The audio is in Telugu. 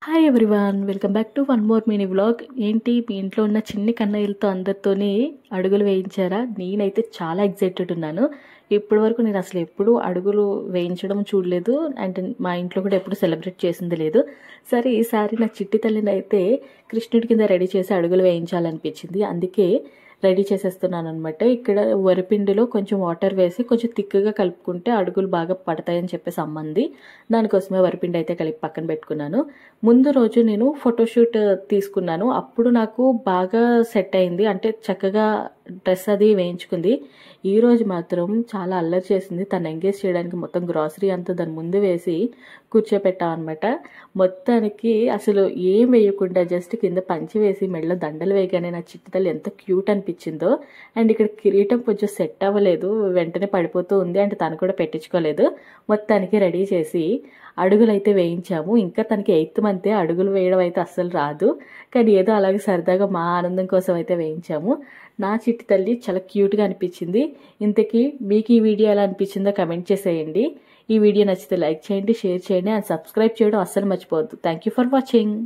Hi everyone, welcome back to one more mini vlog. ఏంటి మీ ఇంట్లో ఉన్న చిన్ని కన్నయ్యలతో అందరితోని అడుగులు వేయించారా? నేనైతే చాలా ఎగ్జైటెడ్ ఉన్నాను. ఇప్పటి వరకు నేను అసలు ఎప్పుడు అడుగులు వేయించడం చూడలేదు, అండ్ మా ఇంట్లో కూడా ఎప్పుడు సెలబ్రేట్ చేసింది లేదు. సరే, ఈసారి నా చిట్టి తల్లిని అయితే కృష్ణుడి కింద రెడీ చేసి అడుగులు వేయించాలనిపించింది. అందుకే రెడీ చేసేస్తున్నాను అనమాట. ఇక్కడ వరిపిండిలో కొంచెం వాటర్ వేసి కొంచెం థిక్గా కలుపుకుంటే అడుగులు బాగా పడతాయని చెప్పేసి అమ్మంది. దానికోసమే వరిపిండి అయితే కలిపి పక్కన పెట్టుకున్నాను. ముందు రోజు నేను ఫోటోషూట్ తీసుకున్నాను. అప్పుడు నాకు బాగా సెట్ అయింది, అంటే చక్కగా డ్రెస్ అది వేయించుకుంది. ఈ రోజు మాత్రం చాలా అల్లరి చేసింది. తను ఎంగేజ్ చేయడానికి మొత్తం గ్రాసరీ అంతా దాని ముందు వేసి కూర్చోపెట్టాం అనమాట. మొత్తానికి అసలు ఏం వేయకుండా జస్ట్ కింద పంచి వేసి మెడలో దండలు వేయగానే నా చిట్టి తల్లి ఎంత క్యూట్ అనిపించిందో. అండ్ ఇక్కడ కిరీటం కొంచెం సెట్ అవ్వలేదు, వెంటనే పడిపోతూ ఉంది, అంటే తను కూడా పెట్టించుకోలేదు. మొత్తానికి రెడీ చేసి అడుగులు అయితే వేయించాము. ఇంకా తనకి 8th మంతే, అడుగులు వేయడం అయితే అస్సలు రాదు, కానీ ఏదో అలాగే సరదాగా మా ఆనందం కోసం అయితే వేయించాము. నా చిట్టి తల్లి చాలా క్యూట్గా అనిపించింది. ఇంతకీ మీకు ఈ వీడియో ఎలా అనిపించిందో కమెంట్ చేసేయండి. ఈ వీడియో నచ్చితే లైక్ చేయండి, షేర్ చేయండి, అండ్ సబ్స్క్రైబ్ చేయడం అస్సలు మర్చిపోవద్దు. Thank you for watching.